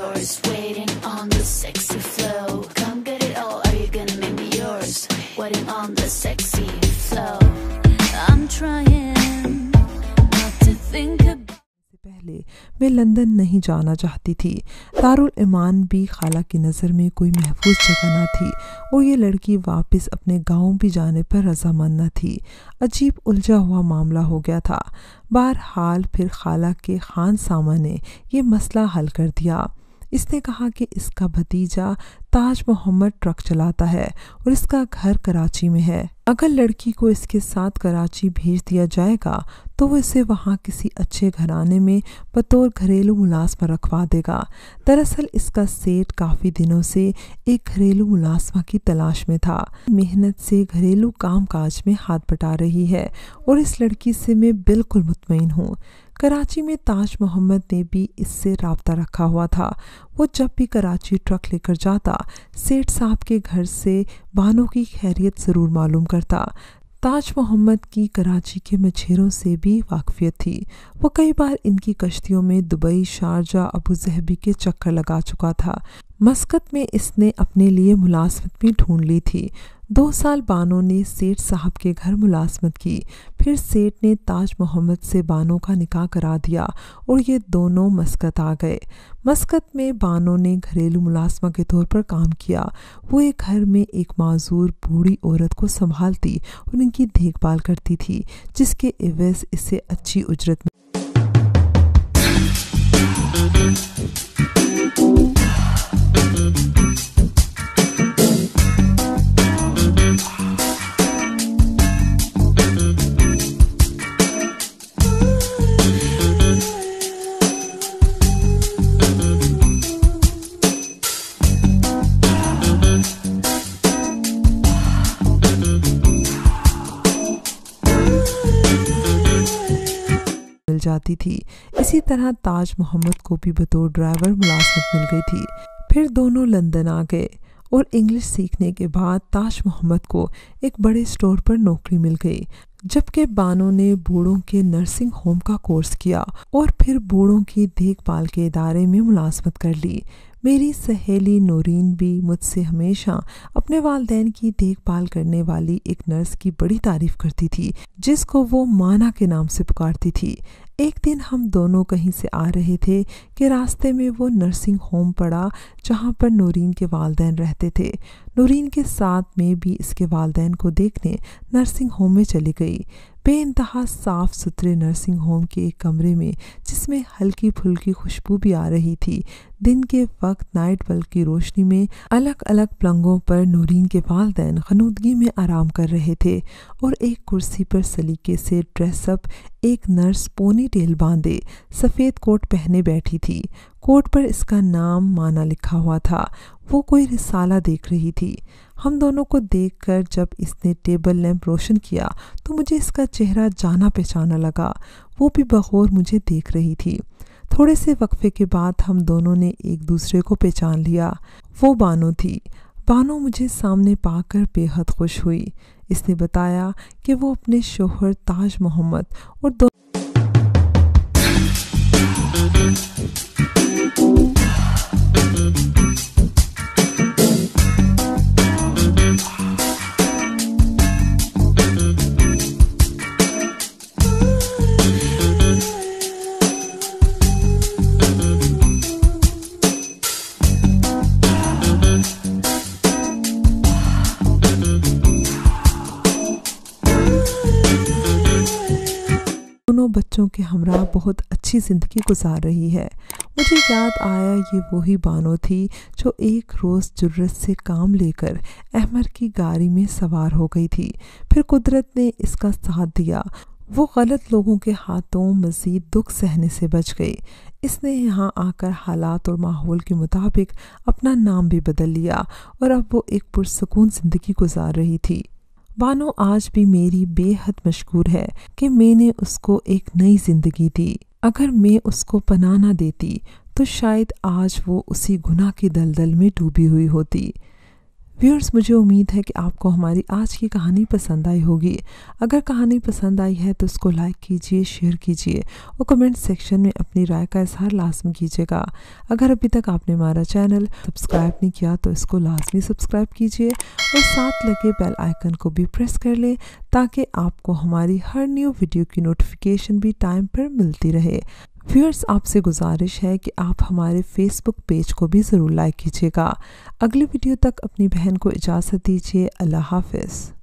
yours, waiting on the sexy flow. Come get it all, are you gonna make me yours? Waiting on the sexy flow. I'm trying not to think about. पहले मैं London नहीं जाना चाहती थी। दारुल ईमान भी खाला की नज़र में कोई महफूज जगह न थी और ये लड़की वापस अपने गांव भी जाने पर रजामंद न थी। अजीब उलझा हुआ मामला हो गया था। बहरहाल फिर खाला के खान सामा ने ये मसला हल कर दिया। इसने कहा कि इसका भतीजा ताज मोहम्मद ट्रक चलाता है और इसका घर कराची में है। अगर लड़की को इसके साथ कराची भेज दिया जाएगा तो वो इसे वहाँ किसी अच्छे घराने में बतौर घरेलू मुलाजमा रखवा देगा। दरअसल इसका सेठ काफ़ी दिनों से एक घरेलू मुलाजमा की तलाश में था। मेहनत से घरेलू कामकाज में हाथ बटा रही है और इस लड़की से मैं बिल्कुल मुतमईन हूँ। कराची में ताज मोहम्मद ने भी इससे राब्ता रखा हुआ था। वो जब भी कराची ट्रक लेकर जाता सेठ साहब के घर से बानों की खैरियत ज़रूर मालूम करता। ताज मोहम्मद की कराची के मछेरों से भी वाकफियत थी। वो कई बार इनकी कश्तियों में दुबई, शारजा, अबू ज़हबी के चक्कर लगा चुका था। मस्कत में इसने अपने लिए मुलाजमत भी ढूंढ ली थी। 2 साल बानो ने सेठ साहब के घर मुलाजमत की। फिर सेठ ने ताज मोहम्मद से बानो का निकाह करा दिया और ये दोनों मस्कत आ गए। मस्कत में बानो ने घरेलू मुलाजमा के तौर पर काम किया। वो एक घर में एक माजूर बूढ़ी औरत को संभालती और उनकी देखभाल करती थी, जिसके एवज़ इसे अच्छी उजरत मिल जाती थी। इसी तरह ताज मोहम्मद को भी बतौर ड्राइवर मुलाजमत मिल गई थी। फिर दोनों लंदन आ गए और इंग्लिश सीखने के बाद ताज मोहम्मद को एक बड़े स्टोर पर नौकरी मिल गई, जबकि बानो ने बूढ़ों के नर्सिंग होम का कोर्स किया और फिर बूढ़ों की देखभाल के इदारे में मुलाजमत कर ली। मेरी सहेली नूरीन भी मुझसे हमेशा अपने वालिदैन की देखभाल करने वाली एक नर्स की बड़ी तारीफ करती थी, जिसको वो माना के नाम से पुकारती थी। एक दिन हम दोनों कहीं से आ रहे थे कि रास्ते में वो नर्सिंग होम पड़ा जहाँ पर नूरीन के वालिदैन रहते थे। नूरीन के साथ में भी इसके वालिदैन को देखने नर्सिंग होम में चली गई। बेइंतहा साफ़ सुथरे नर्सिंग होम के एक कमरे में, जिसमें हल्की फुल्की खुशबू भी आ रही थी। दिन के वक्त नाइट बल्ब की रोशनी में अलग अलग पलंगों पर नूरीन के वालिदैन खनूदगी में आराम कर रहे थे और एक कुर्सी पर सलीके से ड्रेसअप एक नर्स पोनी टेल बांधे सफ़ेद कोट पहने बैठी थी। कोट पर इसका नाम माना लिखा हुआ था। वो कोई रिसाला देख रही थी। हम दोनों को देखकर जब इसने टेबल लैंप रोशन किया तो मुझे इसका चेहरा जाना पहचाना लगा। वो भी बगौर मुझे देख रही थी। थोड़े से वक्फे के बाद हम दोनों ने एक दूसरे को पहचान लिया। वो बानो थी। बानो मुझे सामने पाकर बेहद खुश हुई। इसने बताया कि वो अपने शोहर ताज मोहम्मद और दोनों बच्चों के हमरा बहुत अच्छी ज़िंदगी गुजार रही है। मुझे याद आया ये वही बानो थी जो एक रोज़ जुर्रत से काम लेकर अहमर की गाड़ी में सवार हो गई थी। फिर कुदरत ने इसका साथ दिया। वो गलत लोगों के हाथों मज़ीद दुख सहने से बच गई। इसने यहाँ आकर हालात और माहौल के मुताबिक अपना नाम भी बदल लिया और अब वो एक पुरसकून ज़िंदगी गुजार रही थी। बानो आज भी मेरी बेहद मशकूर है कि मैंने उसको एक नई ज़िंदगी दी। अगर मैं उसको पनाह न देती तो शायद आज वो उसी गुनाह की दलदल में डूबी हुई होती। व्यूअर्स, मुझे उम्मीद है कि आपको हमारी आज की कहानी पसंद आई होगी। अगर कहानी पसंद आई है तो उसको लाइक कीजिए, शेयर कीजिए और कमेंट सेक्शन में अपनी राय का इजहार लाजमी कीजिएगा। अगर अभी तक आपने हमारा चैनल सब्सक्राइब नहीं किया तो इसको लाजमी सब्सक्राइब कीजिए और साथ लगे बेल आइकन को भी प्रेस कर लें ताकि आपको हमारी हर न्यू वीडियो की नोटिफिकेशन भी टाइम पर मिलती रहे। व्यूअर्स, आपसे गुजारिश है कि आप हमारे फेसबुक पेज को भी ज़रूर लाइक कीजिएगा। अगली वीडियो तक अपनी बहन को इजाज़त दीजिए। अल्लाह हाफ़िज़।